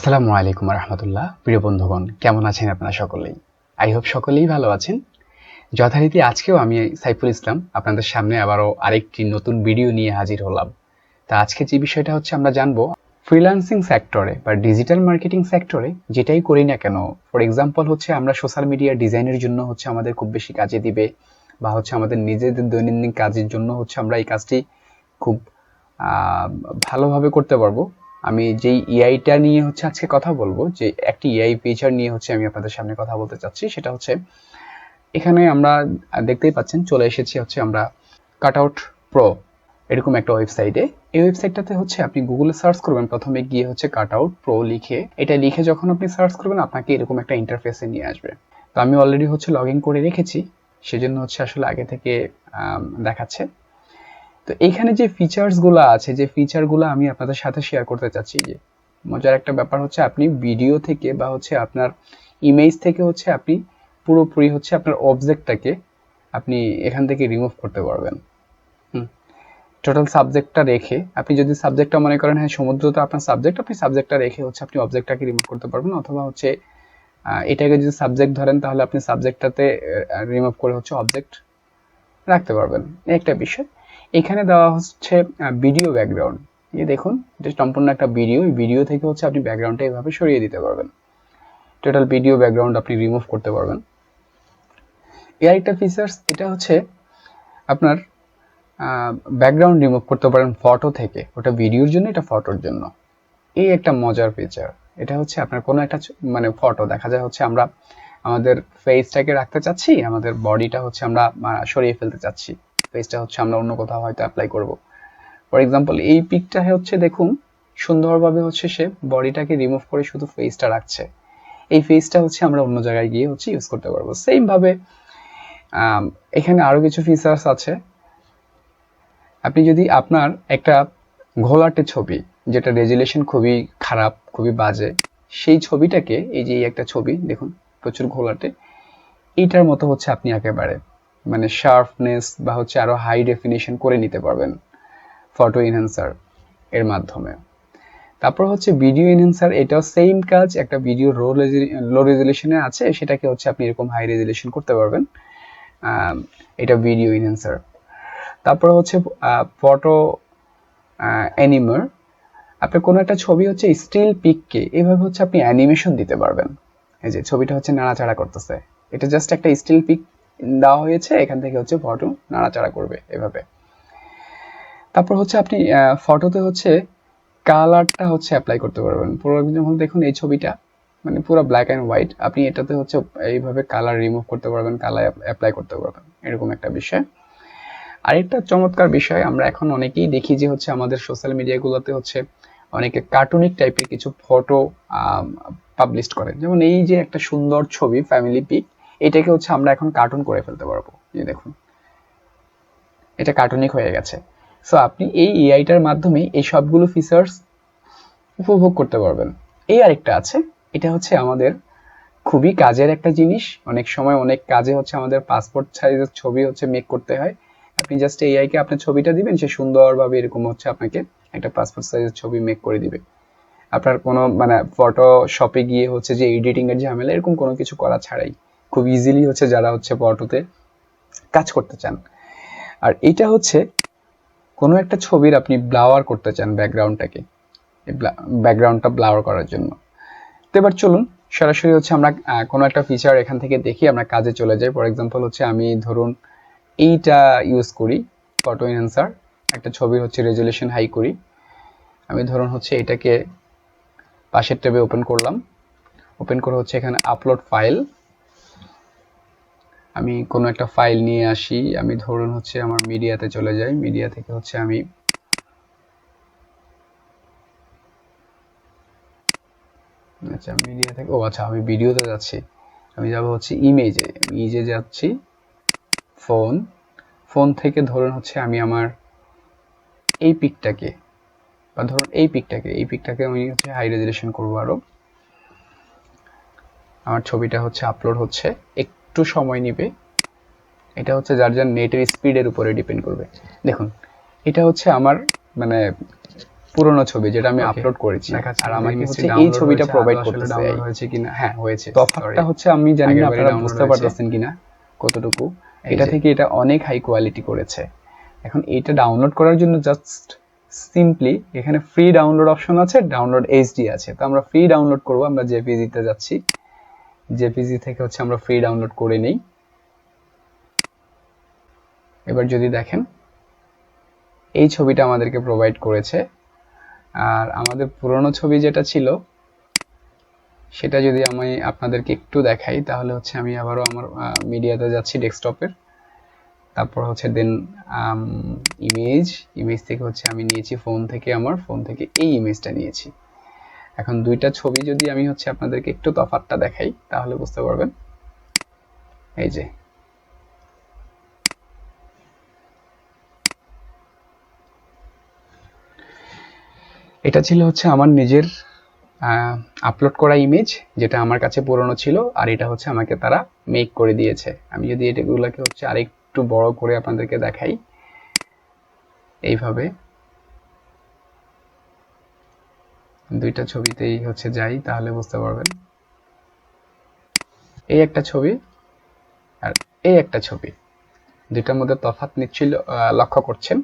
আসসালামু আলাইকুম রহমতুল্লাহ। প্রিয় বন্ধুগণ, কেমন আছেন আপনারা সকলেই? আই হোপ সকলেই ভালো আছেন। যথারীতি আজকেও আমি সাইফুল ইসলাম আপনাদের সামনে আবারও আরেকটি নতুন ভিডিও নিয়ে হাজির হলাম। তা আজকে যে বিষয়টা হচ্ছে আমরা জানবো ফ্রিল্যান্সিং সেক্টরে বা ডিজিটাল মার্কেটিং সেক্টরে যেটাই করি না কেন, ফর এক্সাম্পল হচ্ছে আমরা সোশ্যাল মিডিয়া ডিজাইনের জন্য হচ্ছে আমাদের খুব বেশি কাজে দিবে, বা হচ্ছে আমাদের নিজেদের দৈনন্দিন কাজের জন্য হচ্ছে আমরা এই কাজটি খুব ভালোভাবে করতে পারবো। আমি যেই এআইটা নিয়ে হচ্ছে আজকে কথা বলবো, যে একটি এআই ফিচার নিয়ে হচ্ছে আমি আপনাদের সামনে কথা বলতে চাচ্ছি, সেটা হচ্ছে এখানে আমরা দেখতেই পাচ্ছেন চলে এসেছি হচ্ছে আমরা cutout.pro এরকম একটা ওয়েবসাইটে। এই ওয়েবসাইটটাতে হচ্ছে আপনি গুগলে সার্চ করবেন, প্রথমে গিয়ে হচ্ছে cutout.pro লিখে, এটা লিখে যখন আপনি সার্চ করবেন আপনাকে এরকম একটা ইন্টারফেসে নিয়ে আসবে। তো আমি অলরেডি হচ্ছে লগ ইন করে রেখেছি, সেজন্য হচ্ছে আসলে আগে থেকে দেখাচ্ছে। তো এইখানে যে ফিচার্সগুলো আছে, যে ফিচারগুলো আমি আপনাদের সাথে শেয়ার করতে চাচ্ছি, যে মজার একটা ব্যাপার হচ্ছে আপনি ভিডিও থেকে বা হচ্ছে আপনার ইমেজ থেকে হচ্ছে আপনি পুরোপুরি হচ্ছে আপনার অবজেক্টটাকে আপনি এখান থেকে রিমুভ করতে পারবেন। টোটাল সাবজেক্টটা রেখে, আপনি যদি সাবজেক্টটা মনে করেন হ্যাঁ সমুদ্র তো আপনার সাবজেক্ট, আপনি সাবজেক্টটা রেখে হচ্ছে আপনি অবজেক্টটাকে রিমুভ করতে পারবেন, অথবা হচ্ছে এটাকে যদি সাবজেক্ট ধরেন তাহলে আপনি সাবজেক্টটাতে রিমুভ করে হচ্ছে অবজেক্ট রাখতে পারবেন। এই একটা বিষয়। এখানে দেওয়া হচ্ছে ভিডিও ব্যাকগ্রাউন্ড। এই দেখুন, এটা সম্পূর্ণ একটা ভিডিও, এই ভিডিও থেকে হচ্ছে আপনি ব্যাকগ্রাউন্ডটা এভাবে সরিয়ে দিতে পারবেন। টোটাল ভিডিও ব্যাকগ্রাউন্ড আপনি রিমুভ করতে পারবেন। এর একটা ফিচার্স এটা হচ্ছে আপনার ব্যাকগ্রাউন্ড রিমুভ করতে পারেন ফটো থেকে, ওটা ভিডিওর জন্য, এটা ফটোর জন্য। এই একটা মজার ফিচার। এটা হচ্ছে আপনার কোনো একটা মানে ফটো দেখা যায় হচ্ছে আমরা আমাদের ফেসটাকে রাখতে চাচ্ছি, আমাদের বডিটা হচ্ছে আমরা সরিয়ে ফেলতে চাচ্ছি, ফেসটা হচ্ছে আমরা অন্য কোথাও হয়তো অ্যাপ্লাই করব। ফর এক্সাম্পল এই পিকটা হচ্ছে দেখুন সুন্দরভাবে হচ্ছে সে বডিটাকে রিমুভ করে শুধু ফেসটা রাখছে, এই ফেসটা হচ্ছে আমরা অন্য জায়গায় গিয়ে হচ্ছে ইউজ করতে পারবো। সেম ভাবে এখানে আরো কিছু ফিচার্স আছে। আপনি যদি আপনার একটা ঘোলাটে ছবি, যেটা রেজুলেশন খুবই খারাপ, খুবই বাজে, সেই ছবিটাকে, এই যে একটা ছবি দেখুন প্রচুর ঘোলাটে, এইটার মতো হচ্ছে আপনি একেবারে মানে শার্পনেস বা হচ্ছে আরো হাই ডেফিনিশন করে নিতে পারবেন ফটো এনহ্যান্সার এর মাধ্যমে। তারপর হচ্ছে ভিডিও এনহ্যান্সার, এটাও সেম কাজ, একটা ভিডিও লো রেজুলেশনে আছে, সেটাকে হচ্ছে আপনি এরকম হাই রেজুলেশন করতে পারবেন, এটা ভিডিও এনহ্যান্সার। তারপর হচ্ছে ফটো অ্যানিমার, আপনি কোনো একটা ছবি হচ্ছে স্টিল পিককে এভাবে হচ্ছে আপনি অ্যানিমেশন দিতে পারবেন। এই যে ছবিটা হচ্ছে নাড়াচাড়া করতেছে, এটা জাস্ট একটা স্টিল পিক দেওয়া হয়েছে, এখান থেকে হচ্ছে ফটো নাড়াচাড়া করবে এভাবে। তারপর হচ্ছে আপনি ফটোতে হচ্ছে কালারটা হচ্ছে অ্যাপ্লাই করতে পারবেন। পুরো যখন দেখুন এই ছবিটা মানে পুরো ব্ল্যাক অ্যান্ড হোয়াইট, আপনি এটাতে হচ্ছে এইভাবে কালার রিমুভ করতে পারবেন, কালার অ্যাপ্লাই করতে পারবেন, এরকম একটা বিষয়। আরেকটা চমৎকার বিষয়, আমরা এখন অনেকেই দেখি যে হচ্ছে আমাদের সোশ্যাল মিডিয়াগুলোতে হচ্ছে অনেকে কার্টুনিক টাইপের কিছু ফটো পাবলিশ করে, যেমন এই যে একটা সুন্দর ছবি ফ্যামিলি পিক, এটাকে হচ্ছে আমরা এখন কার্টুন করে ফেলতে পারবো। এই দেখুন এটা কার্টুনিক হয়ে গেছে। সো আপনি এই এআইটার মাধ্যমে এই সবগুলো ফিচার্স উপভোগ করতে পারবেন। এই আরেকটা আছে, এটা হচ্ছে আমাদের খুবই কাজের একটা জিনিস। অনেক সময় অনেক কাজে হচ্ছে আমাদের পাসপোর্ট সাইজের ছবি হচ্ছে মেক করতে হয়, আপনি জাস্ট এআই কে আপনার ছবিটা দিবেন, সে সুন্দরভাবে এরকম হচ্ছে আপনাকে একটা পাসপোর্ট সাইজের ছবি মেক করে দিবে। আপনার কোনো মানে ফটোশপে গিয়ে হচ্ছে যে এডিটিং এর ঝামেলা এরকম কোনো কিছু করা ছাড়াই খুব ইজিলি হচ্ছে যারা হচ্ছে ফটোতে কাজ করতে চান। আর এটা হচ্ছে কোনো একটা ছবির আপনি ব্লাওয়ার করতে চান ব্যাকগ্রাউন্ডটাকে, ব্যাকগ্রাউন্ডটা ব্লাওয়ার করার জন্য। তো এবার চলুন সরাসরি হচ্ছে আমরা কোনো একটা ফিচার এখান থেকে দেখি, আমরা কাজে চলে যাই। ফর এক্সাম্পল হচ্ছে আমি ধরুন এইটা ইউজ করি, ফটো এনহ্যান্সার, একটা ছবির হচ্ছে রেজুলেশন হাই করি। আমি ধরুন হচ্ছে এটাকে পাশের ট্যাবে ওপেন করলাম, ওপেন করে হচ্ছে এখানে আপলোড ফাইল, আমি কোনো একটা ফাইল নিয়ে আসি। আমি ধরুন হচ্ছে আমার মিডিয়াতে চলে যাই, মিডিয়া থেকে হচ্ছে আমি মিডিয়া থেকে আমি ভিডিওতে যাচ্ছি, আমি যাব হচ্ছে ইমেজে, ইমেজে যাচ্ছি, ফোন থেকে ধরুন হচ্ছে আমি আমার এই পিকটাকে বা ধরুন এই পিকটাকে আমি হচ্ছে হাই রেজুলেশন করবো আরো। আমার ছবিটা হচ্ছে আপলোড হচ্ছে, একটু সময় নেবে, এটা হচ্ছে যার নেটের স্পিডের উপরে ডিপেন্ড করবে। দেখুন এটা হচ্ছে আমার মানে পুরনো ছবি যেটা আমি আপলোড করেছি, আর আমাকে হচ্ছে এই ছবিটা প্রোভাইড করতে ডাউনলোড হয়েছে কিনা। হ্যাঁ হয়েছে। তফাৎটা হচ্ছে আমি জানি না আপনারা বুঝতে পারতেছেন কিনা কতটুকু, এটা থেকে এটা অনেক হাই কোয়ালিটি করেছে। এখন এটা ডাউনলোড করার জন্য জাস্ট সিম্পলি এখানে ফ্রি ডাউনলোড অপশন আছে, ডাউনলোড এইচডি আছে। তো আমরা ফ্রি ডাউনলোড করব, আমরা জেপিজি তে যাচ্ছি, জেপিজি থেকে হচ্ছে আমরা ফ্রি ডাউনলোড করে নেই। এবার যদি দেখেন এই ছবিটা আমাদেরকে প্রোভাইড করেছে। আর আমাদের পুরনো ছবি যেটা ছিল সেটা যদি আমি আপনাদেরকে একটু দেখাই, তাহলে হচ্ছে আমি আবারও আমার মিডিয়াতে যাচ্ছি, ডেস্কটপের, তারপর হচ্ছে দেন ইমেজ থেকে হচ্ছে আমি নিয়েছি ফোন থেকে, আমার ফোন থেকে এই ইমেজটা নিয়েছি। এখন দুইটা ছবি যদি আমি হচ্ছে আপনাদেরকে একটু তফাৎটা দেখাই তাহলে বুঝতে পারবেন। এই যে এটা ছিল হচ্ছে আমার নিজের আপলোড করা ইমেজ, যেটা আমার কাছে পুরনো ছিল, আর এটা হচ্ছে আমাকে তারা মেক করে দিয়েছে। আমি যদি এটাগুলোকে হচ্ছে আরেকটু বড় করে আপনাদেরকে দেখাই, এইভাবে দুইটা ছবিতেই হচ্ছে যাই তাহলে বুঝতে পারবেন। এই একটা ছবি আর এই একটা ছবি, দুইটার মধ্যে তফাৎ নিশ্চয়ই লক্ষ্য করছেন।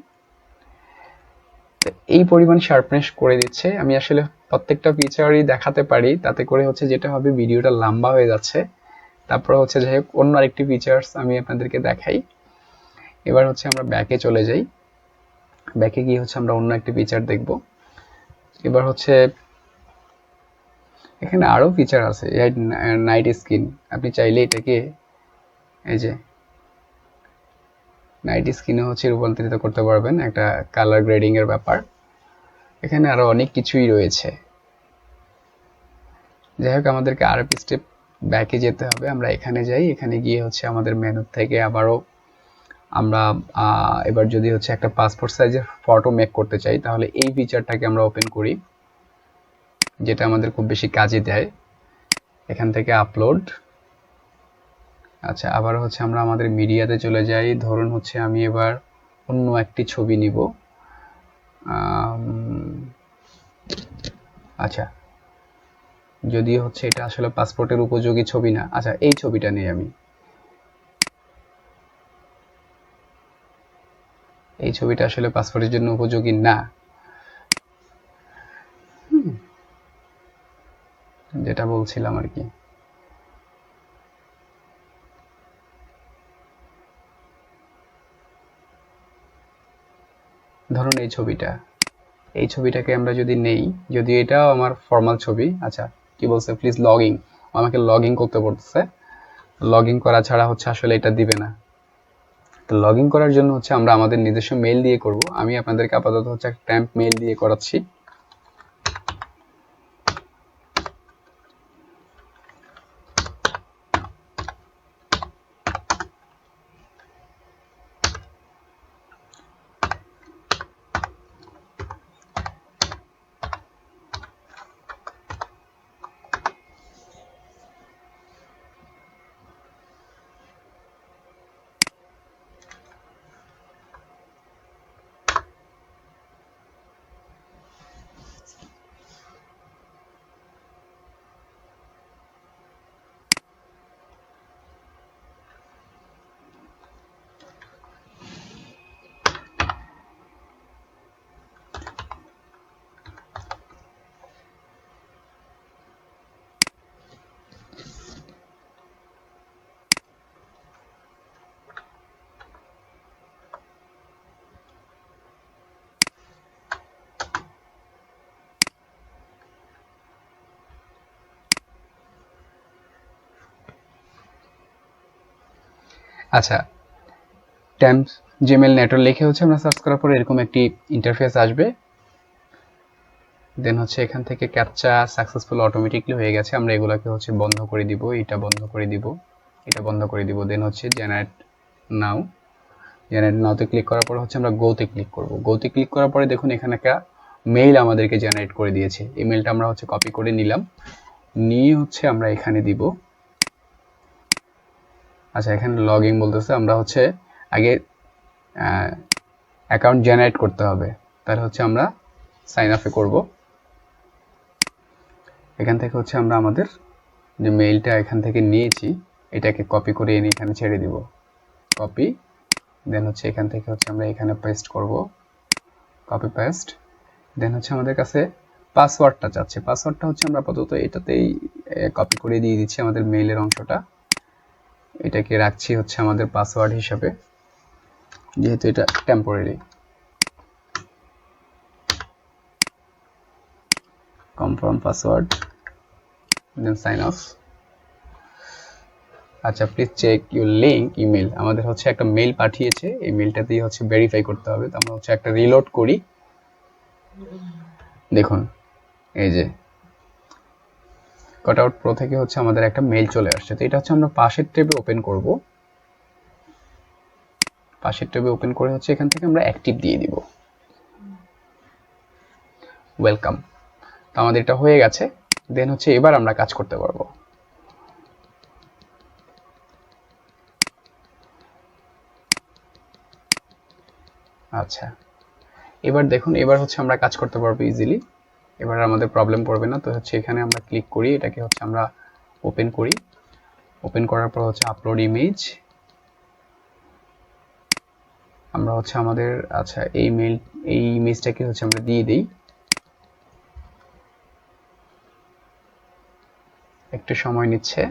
এই পরিমাণ শার্পনেস করে দিচ্ছে। আমি আসলে প্রত্যেকটা ফিচারই দেখাতে পারি, তাতে করে হচ্ছে যেটা হবে ভিডিওটা লম্বা হয়ে যাচ্ছে। তারপর হচ্ছে যাই হোক অন্য আরেকটি ফিচার্স আমি আপনাদেরকে দেখাই। এবার হচ্ছে আমরা ব্যাকে চলে যাই, ব্যাকে গিয়ে হচ্ছে আমরা অন্য একটি ফিচার দেখব। এবার হচ্ছে এখানে আরো ফিচার আছে, নাইট স্ক্রিন। আপনি চাইলে এটাকে এই যে নাইট স্ক্রিনে হচ্ছে রূপান্তরিত করতে পারবেন, একটা কালার গ্রেডিং এর ব্যাপার। এখানে আরো অনেক কিছুই রয়েছে। যাই হোক আমাদেরকে আরো স্টেপ ব্যাকে যেতে হবে। আমরা এখানে যাই, এখানে গিয়ে হচ্ছে আমাদের মেনু থেকে আবারও আমরা এবার যদি হচ্ছে একটা পাসপোর্ট সাইজের ফটো মেক করতে চাই, তাহলে এই ফিচারটাকে আমরা ওপেন করি, যেটা আমাদের খুব বেশি কাজে দেয়। এখান থেকে আপলোড। আচ্ছা, আবার হচ্ছে আমরা আমাদের মিডিয়াতে চলে যাই। ধরুন হচ্ছে আমি এবার অন্য একটি ছবি নিব। আচ্ছা, যদিও হচ্ছে এটা আসলে পাসপোর্টের উপযোগী ছবি না। আচ্ছা, এই ছবিটা নিই আমি। এই ছবিটা আসলে পাসপোর্টের জন্য উপযোগী না, যেটা বলছিলাম আর কি। ধরুন এই ছবিটাকে আমরা যদি নেই, যদিও এটাও আমার ফর্মাল ছবি। আচ্ছা, কি বলছে, প্লিজ লগইন, আমাকে লগইন করতে বলতেছে। লগইন করা ছাড়া হচ্ছে আসলে এটা দিবে না। তো লগইন করার জন্য হচ্ছে আমরা আমাদের নিজস্ব মেইল দিয়ে করব। আমি আপনাদেরকে আপাতত হচ্ছে একটা ট্যাম্প মেইল দিয়ে করাচ্ছি। আচ্ছা, ট্যাম্প জিমেল নেটওয়ার্ক লিখে হচ্ছে আমরা সার্চ করার পরে এরকম একটি ইন্টারফেস আসবে। দেন হচ্ছে এখান থেকে ক্যাপচা সাকসেসফুল অটোমেটিকলি হয়ে গেছে। আমরা এগুলোকে হচ্ছে বন্ধ করে দিব, এটা বন্ধ করে দিব, এটা বন্ধ করে দিব। দেন হচ্ছে জেনারেট নাওতে ক্লিক করার পর হচ্ছে আমরা গোতে ক্লিক করব। গোতে ক্লিক করার পরে দেখুন এখানে একটা মেইল আমাদেরকে জেনারেট করে দিয়েছে। এই মেইলটা আমরা হচ্ছে কপি করে নিলাম, নিয়ে হচ্ছে আমরা এখানে দিব। আচ্ছা, এখানে লগইন বলতেছে, আমরা হচ্ছে আগে অ্যাকাউন্ট জেনারেট করতে হবে। তাহলে হচ্ছে আমরা সাইন আপে করব। এখান থেকে হচ্ছে আমরা আমাদের যে মেইলটা এখান থেকে নিয়েছি এটাকে কপি করে এনে এখানে ছেড়ে দিব, কপি, দেন হচ্ছে এখান থেকে হচ্ছে আমরা এখানে পেস্ট করব, কপি পেস্ট। দেন হচ্ছে আমাদের কাছে পাসওয়ার্ডটা চাচ্ছে, পাসওয়ার্ডটা হচ্ছে আমরা আপাতত এটাতেই কপি করে দিয়ে দিচ্ছি আমাদের মেইলের অংশটা, এটাকে রাখছি হচ্ছে আমাদের পাসওয়ার্ড হিসাবে, যেহেতু এটা temporary. Confirm password, then sign off. আচ্ছা, please check your link email. আমাদের হচ্ছে একটা মেইল পাঠিয়েছে, এই মেইলটাতেই হচ্ছে ভেরিফাই করতে হবে। তো আমরা হচ্ছে একটা রিলোড করি, দেখুন এই যে cutout.pro থেকে হচ্ছে আমাদের একটা মেইল চলে আসছে। তো এটা হচ্ছে আমরা পাশের ট্যাবে ওপেন করব, পাশের ট্যাবে ওপেন করে হচ্ছে এখান থেকে আমরা অ্যাক্টিভ দিয়ে দিব, ওয়েলকাম। তো আমাদের এটা হয়ে গেছে। দেন হচ্ছে এবার আমরা কাজ করতে পারবো। আচ্ছা, এবার দেখুন, এবার হচ্ছে আমরা কাজ করতে পারবো ইজিলি, এবার আমাদের প্রবলেম পড়বে না। তো হচ্ছে এখানে আমরা ক্লিক করি, এটাকে হচ্ছে আমরা ওপেন করি, ওপেন করার পর হচ্ছে আপলোড ইমেজ, আমরা হচ্ছে আমাদের আচ্ছা এই ইমেজটাকে হচ্ছে আমরা দিয়ে দিই, একটু সময় নিচ্ছে,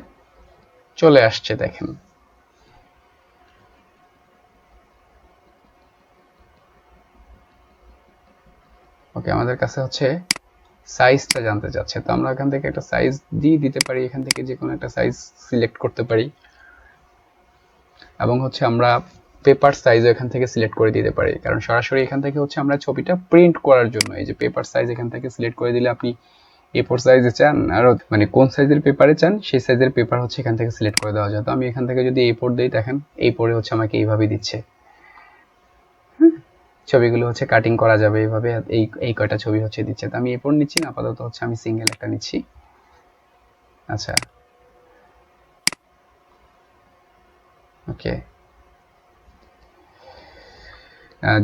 চলে আসছে দেখেন। ওকে, আমাদের কাছে হচ্ছে সাইজটা জানতে চাচ্ছে, তো আমরা এখান থেকে একটা সাইজ দিয়ে দিতে পারি, এখান থেকে যে কোনো একটা সাইজ সিলেক্ট করতে পারি, এবং হচ্ছে আমরা পেপার সাইজও এখান থেকে সিলেক্ট করে দিতে পারি, কারণ সরাসরি এখান থেকে হচ্ছে আমরা ছবিটা প্রিন্ট করার জন্য এই যে পেপার সাইজ এখান থেকে সিলেক্ট করে দিলে আপনি A4 সাইজে চান আর মানে কোন সাইজের পেপারে চান সেই সাইজের পেপার হচ্ছে এখান থেকে সিলেক্ট করে দেওয়া যায়। তো আমি এখান থেকে যদি A4 দেই, দেখেন A4 হচ্ছে আমাকে এইভাবে দিচ্ছে, ছবিগুলো হচ্ছে কাটিং করা যাবে এইভাবে, এই কয়টা ছবি হচ্ছে দিচ্ছে। তো আমি A4 নিচ্ছি না, আপাতত হচ্ছে আমি সিঙ্গেল একটা নিচ্ছি। আচ্ছা, ওকে,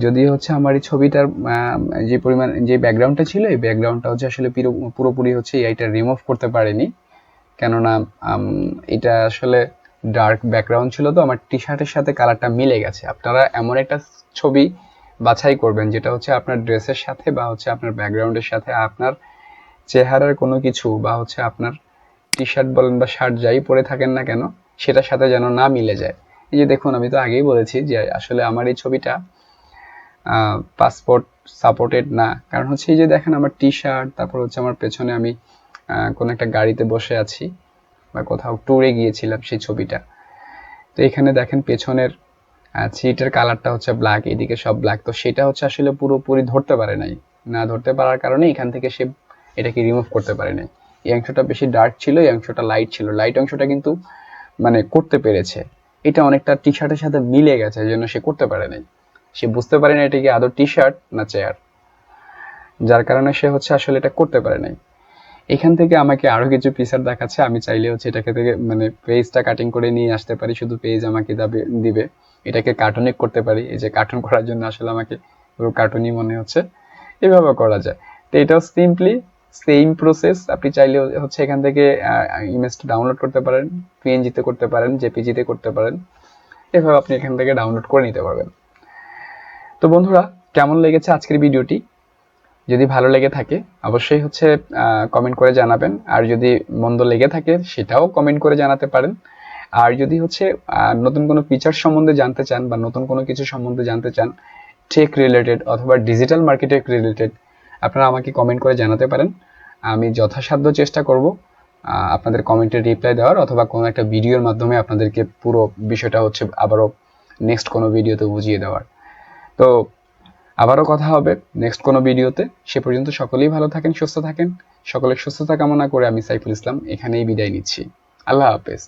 যদি হচ্ছে আমার এই ছবিটার যে পরিমাণ যে ব্যাকগ্রাউন্ডটা ছিল এই ব্যাকগ্রাউন্ডটা হচ্ছে আসলে পুরোপুরি হচ্ছে এইটা রিমুভ করতে পারেনি, কেননা এটা আসলে ডার্ক ব্যাকগ্রাউন্ড ছিল, তো আমার টি শার্টের সাথে কালারটা মিলে গেছে। আপনারা এমন একটা ছবি বাছাই করবেন যেটা হচ্ছে আপনার ড্রেসের সাথে বা হচ্ছে আপনার ব্যাকগ্রাউন্ডের সাথে আপনার চেহারার কোনো কিছু বা হচ্ছে আপনার টি শার্ট বলেন বা শার্ট যাই পরে থাকেন না কেন সেটার সাথে যেন না মিলে যায়। এই যে দেখুন, আমি তো আগেই বলেছি যে আসলে আমার এই ছবিটা পাসপোর্ট সাপোর্টেড না, কারণ হচ্ছে এই যে দেখেন আমার টি শার্ট, তারপর হচ্ছে আমার পেছনে আমি কোনো একটা গাড়িতে বসে আছি বা কোথাও ট্যুরে গিয়েছিলাম সেই ছবিটা। তো এখানে দেখেন পেছনের সিটের কালারটা হচ্ছে ব্ল্যাক, এদিকে সব ব্ল্যাক, তো সেটা হচ্ছে আসলে পুরোপুরি ধরতে পারে নাই, না ধরতে পারার কারণে এখান থেকে সে এটাকে রিমুভ করতে পারে নাই। এই অংশটা বেশি ডার্ক ছিল, এই অংশটা লাইট ছিল, লাইট অংশটা কিন্তু মানে করতে পেরেছে, এটা অনেকটা টি শার্টের সাথে মিলে গেছে, এই জন্য সে করতে পারে নাই, সে বুঝতে পারে না এটা কি আদৌ টি শার্ট না চেয়ার, যার কারণে সে হচ্ছে আসলে এটা করতে পারে নাই। এখান থেকে আমাকে আরো কিছু ফিচার দেখাচ্ছে, আমি চাইলে হচ্ছে এটাকে থেকে মানে পেজটা কাটিং করে নিয়ে আসতে পারি, শুধু পেজ আমাকে দিবে, এটাকে কার্টুনিক করতে পারি, এই যে কার্টুন করার জন্য আসলে আমাকে পুরো কার্টুনই মনে হচ্ছে, এভাবে করা যায়। তো এটাও সিম্পলি সেম প্রসেস, আপনি চাইলে হচ্ছে এখান থেকে ইমেজটা ডাউনলোড করতে পারেন, পিএনজিতে করতে পারেন, জেপিজিতে করতে পারেন, এভাবে আপনি এখান থেকে ডাউনলোড করে নিতে পারবেন। তো বন্ধুরা, কেমন লেগেছে আজকের ভিডিওটি? যদি ভালো লেগে থাকে অবশ্যই হচ্ছে কমেন্ট করে জানাবেন, আর যদি মন্দ লেগে থাকে সেটাও কমেন্ট করে জানাতে পারেন। আর যদি হচ্ছে নতুন কোনো ফিচার সম্বন্ধে জানতে চান বা নতুন কোনো কিছু সম্বন্ধে জানতে চান, টেক রিলেটেড অথবা ডিজিটাল মার্কেটিং রিলেটেড, আপনারা আমাকে কমেন্ট করে জানাতে পারেন। আমি যথাসাধ্য চেষ্টা করব আপনাদের কমেন্টের রিপ্লাই দেওয়ার, অথবা কোনো একটা ভিডিওর মাধ্যমে আপনাদেরকে পুরো বিষয়টা হচ্ছে আবারও নেক্সট কোনো ভিডিওতে বুঝিয়ে দেওয়ার। তো আবারও কথা হবে নেক্সট কোনো ভিডিওতে, সে পর্যন্ত সকলেই ভালো থাকেন, সুস্থ থাকেন। সকলের সুস্থতা কামনা করে আমি সাইফুল ইসলাম এখানেই বিদায় নিচ্ছি। আল্লাহ হাফেজ।